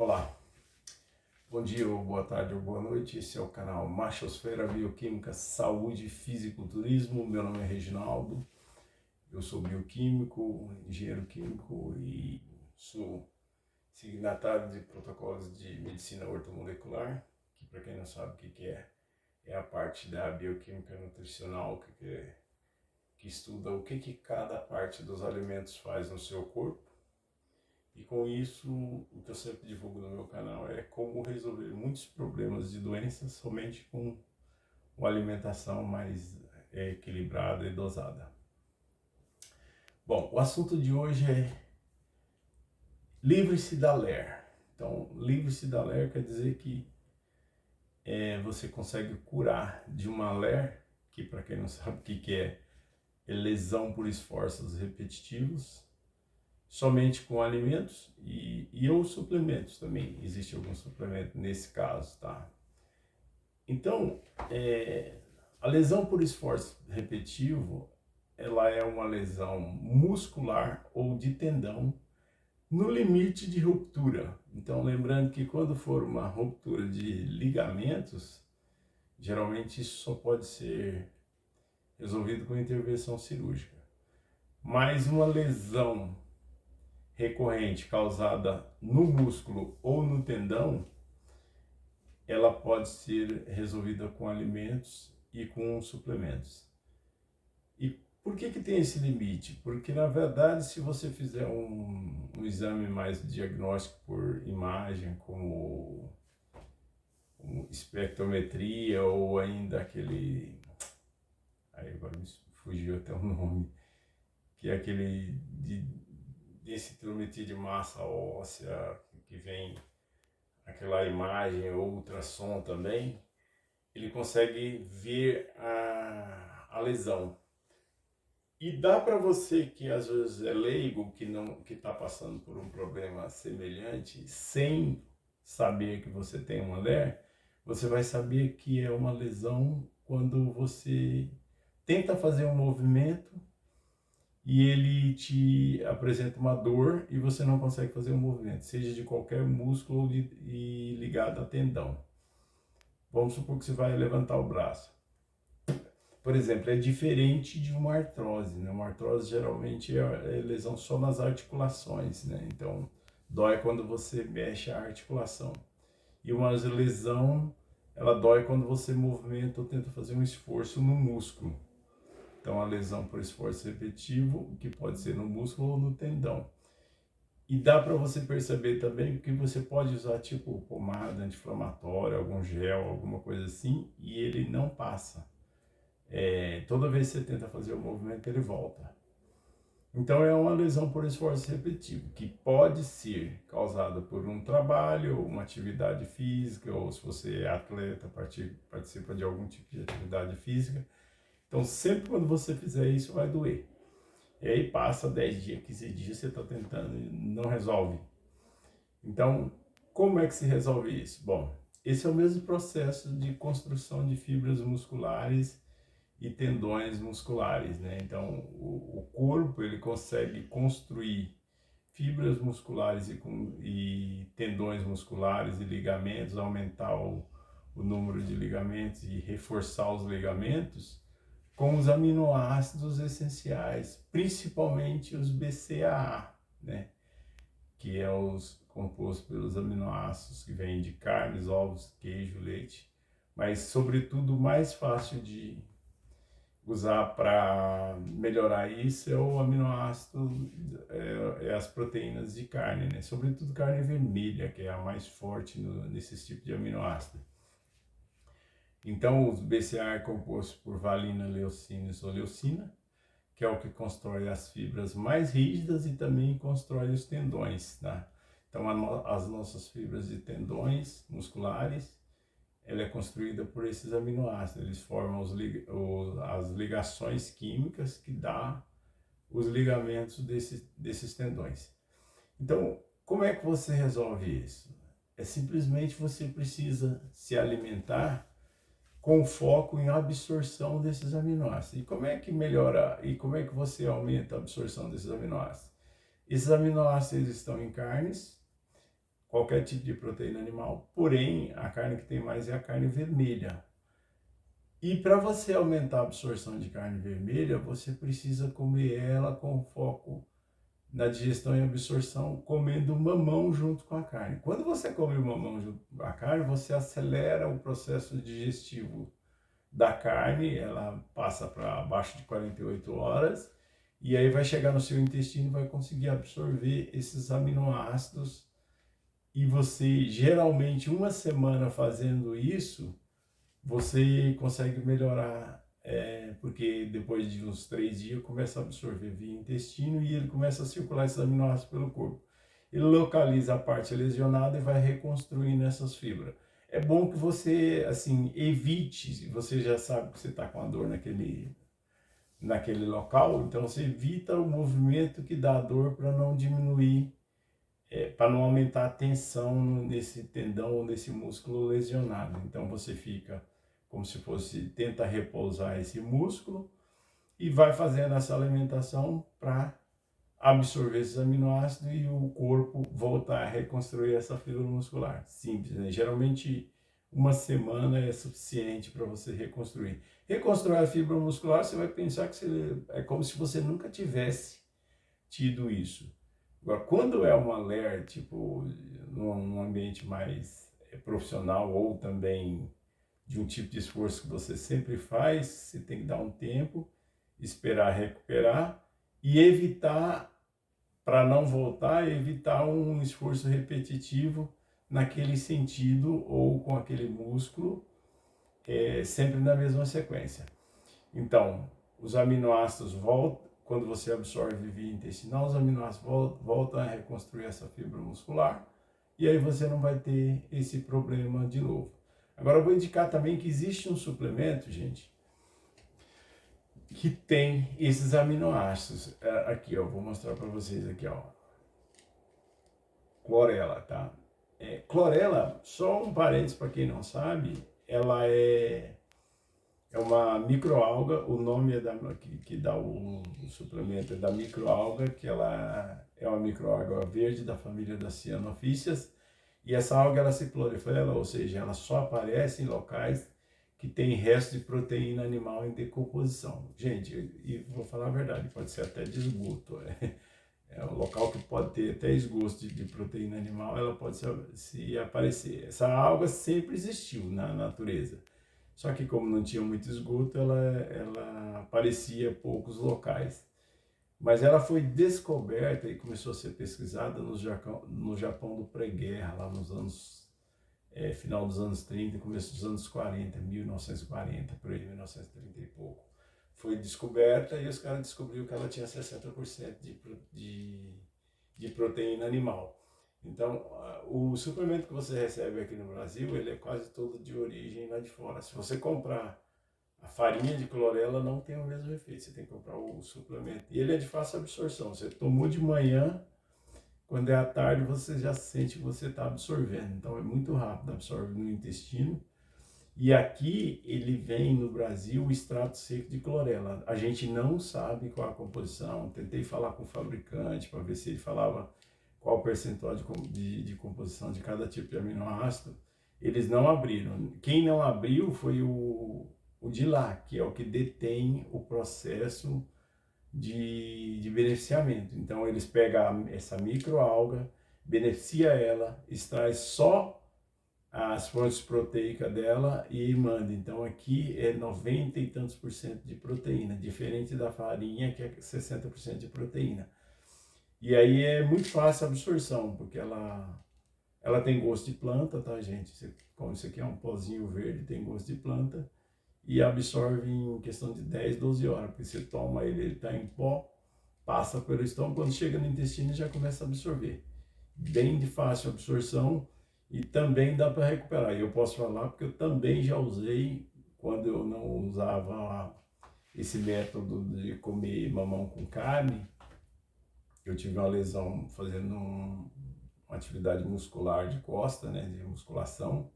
Olá, bom dia, ou boa tarde ou boa noite. Esse é o canal Machosfera Bioquímica, Saúde e Fisiculturismo. Meu nome é Reginaldo, eu sou bioquímico, engenheiro químico e sou signatário de protocolos de medicina ortomolecular, que para quem não sabe o que é a parte da bioquímica nutricional que estuda o que cada parte dos alimentos faz no seu corpo. E com isso, o que eu sempre divulgo no meu canal é como resolver muitos problemas de doenças somente com uma alimentação mais equilibrada e dosada. Bom, o assunto de hoje é livre-se da LER. Então, livre-se da LER quer dizer que você consegue curar de uma LER, que para quem não sabe o que é lesão por esforços repetitivos, somente com alimentos e ou suplementos também. Existe algum suplemento nesse caso, tá? Então, a lesão por esforço repetitivo, ela é uma lesão muscular ou de tendão no limite de ruptura. Então, lembrando que quando for uma ruptura de ligamentos, geralmente isso só pode ser resolvido com intervenção cirúrgica. Mas uma lesão recorrente causada no músculo ou no tendão, ela pode ser resolvida com alimentos e com suplementos. E por que tem esse limite? Porque, na verdade, se você fizer um exame mais diagnóstico por imagem, como espectrometria ou ainda aquele... Aí agora me fugiu até o nome, que é aquele densitometria de massa óssea, que vem aquela imagem ou ultrassom também, ele consegue ver a lesão. E dá para você que às vezes é leigo, que está passando por um problema semelhante, sem saber que você tem uma LER, você vai saber que é uma lesão quando você tenta fazer um movimento e ele te apresenta uma dor e você não consegue fazer um movimento, seja de qualquer músculo e ligado a tendão. Vamos supor que você vai levantar o braço. Por exemplo, é diferente de uma artrose, né? Uma artrose geralmente é lesão só nas articulações, né? Então, dói quando você mexe a articulação. E uma lesão, ela dói quando você movimenta ou tenta fazer um esforço no músculo. Então, a lesão por esforço repetitivo, que pode ser no músculo ou no tendão. E dá para você perceber também que você pode usar tipo pomada anti-inflamatória, algum gel, alguma coisa assim, e ele não passa. Toda vez que você tenta fazer o movimento, ele volta. Então, é uma lesão por esforço repetitivo, que pode ser causada por um trabalho, uma atividade física, ou se você é atleta, participa de algum tipo de atividade física. Então, sempre quando você fizer isso, vai doer. E aí passa 10 dias, 15 dias, você está tentando e não resolve. Então, como é que se resolve isso? Bom, esse é o mesmo processo de construção de fibras musculares e tendões musculares, né? Então, o corpo, ele consegue construir fibras musculares e tendões musculares e ligamentos, aumentar o número de ligamentos e reforçar os ligamentos com os aminoácidos essenciais, principalmente os BCAA, né? Que é os compostos pelos aminoácidos que vêm de carnes, ovos, queijo, leite, mas sobretudo o mais fácil de usar para melhorar isso é o aminoácido, as proteínas de carne, né? Sobretudo carne vermelha, que é a mais forte nesses tipos de aminoácido. Então, o BCAA é composto por valina, leucina e isoleucina, que é o que constrói as fibras mais rígidas e também constrói os tendões, tá? Então, as nossas fibras de tendões musculares, ela é construída por esses aminoácidos. Eles formam as ligações químicas que dá os ligamentos desses tendões. Então, como é que você resolve isso? É simplesmente você precisa se alimentar com foco em absorção desses aminoácidos. E como é que melhora, e como é que você aumenta a absorção desses aminoácidos? Esses aminoácidos estão em carnes, qualquer tipo de proteína animal, porém a carne que tem mais é a carne vermelha. E para você aumentar a absorção de carne vermelha, você precisa comer ela com foco na digestão e absorção, comendo o mamão junto com a carne. Quando você come o mamão junto com a carne, você acelera o processo digestivo da carne, ela passa para abaixo de 48 horas, e aí vai chegar no seu intestino e vai conseguir absorver esses aminoácidos. E você, geralmente, uma semana fazendo isso, você consegue melhorar, porque depois de uns 3 dias começa a absorver via intestino e ele começa a circular esses aminoácidos pelo corpo. Ele localiza a parte lesionada e vai reconstruindo essas fibras. É bom que você, assim, evite, você já sabe que você está com a dor naquele local, então você evita o movimento que dá dor para não diminuir, para não aumentar a tensão nesse tendão ou nesse músculo lesionado. Então você fica como se fosse, tenta repousar esse músculo e vai fazendo essa alimentação para absorver esses aminoácidos e o corpo voltar a reconstruir essa fibra muscular. Simples, né? Geralmente uma semana é suficiente para você reconstruir. Reconstruir a fibra muscular, você vai pensar que é como se você nunca tivesse tido isso. Agora, quando é uma LER, tipo, num ambiente mais profissional ou também de um tipo de esforço que você sempre faz, você tem que dar um tempo, esperar recuperar e evitar, para não voltar, evitar um esforço repetitivo naquele sentido ou com aquele músculo, sempre na mesma sequência. Então, os aminoácidos voltam, quando você absorve via intestinal, os aminoácidos voltam a reconstruir essa fibra muscular e aí você não vai ter esse problema de novo. Agora eu vou indicar também que existe um suplemento, gente, que tem esses aminoácidos. Aqui, ó, vou mostrar para vocês aqui, ó. Clorela, tá? Clorela, só um parênteses para quem não sabe, ela é uma microalga, o nome que dá o suplemento é da microalga, que ela é uma microalga verde da família das cianofíceas, e essa alga ela se prolifera, ou seja, ela só aparece em locais que tem resto de proteína animal em decomposição. Gente, e vou falar a verdade, pode ser até de esgoto. É um local que pode ter até esgoto de proteína animal, ela pode se aparecer. Essa alga sempre existiu na natureza. Só que como não tinha muito esgoto, ela aparecia em poucos locais. Mas ela foi descoberta e começou a ser pesquisada no Japão do pré-guerra, lá nos anos, final dos anos 30, começo dos anos 40, 1940, por aí, 1930 e pouco. Foi descoberta e os caras descobriram que ela tinha 60% de proteína animal. Então, o suplemento que você recebe aqui no Brasil, ele é quase todo de origem lá de fora. Se você comprar a farinha de clorela, não tem o mesmo efeito, você tem que comprar o suplemento. E ele é de fácil absorção, você tomou de manhã, quando é à tarde você já sente que você está absorvendo. Então é muito rápido, absorve no intestino. E aqui ele vem no Brasil o extrato seco de clorela. A gente não sabe qual a composição, tentei falar com o fabricante para ver se ele falava qual o percentual de composição de cada tipo de aminoácido. Eles não abriram. Quem não abriu foi o de lá, que é o que detém o processo de beneficiamento. Então eles pegam essa microalga, beneficia ela, extrai só as fontes proteicas dela e manda. Então aqui é 90 e tantos por cento de proteína, diferente da farinha que é 60% de proteína. E aí é muito fácil a absorção, porque ela tem gosto de planta, tá, gente? Como isso aqui é um pozinho verde, tem gosto de planta, e absorve em questão de 10, 12 horas, porque você toma ele está em pó, passa pelo estômago, quando chega no intestino já começa a absorver. Bem de fácil absorção e também dá para recuperar. E eu posso falar porque eu também já usei quando eu não usava esse método de comer mamão com carne. Eu tive uma lesão fazendo uma atividade muscular de costa, né, de musculação,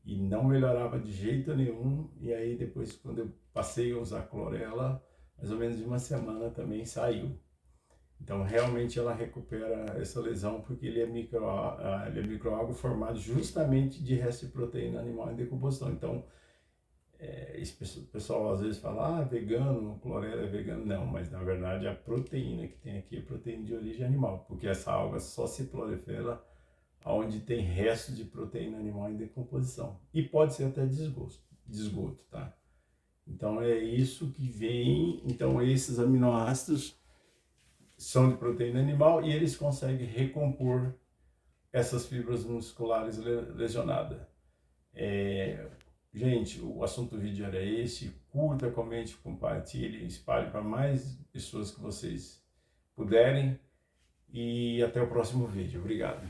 e não melhorava de jeito nenhum. E aí depois, quando eu passei a usar clorela, mais ou menos de uma semana também saiu. Então, realmente ela recupera essa lesão porque ele é microalgo formado justamente de resto de proteína animal em decomposição. Então, o pessoal às vezes fala, vegano, clorela é vegano. Não, mas na verdade a proteína que tem aqui é proteína de origem animal, porque essa alga só se prolifera onde tem restos de proteína animal em decomposição. E pode ser até de esgoto, tá? Então é isso que vem, então esses aminoácidos são de proteína animal e eles conseguem recompor essas fibras musculares lesionadas. Gente, o assunto do vídeo era esse. Curta, comente, compartilhe, espalhe para mais pessoas que vocês puderem. E até o próximo vídeo. Obrigado.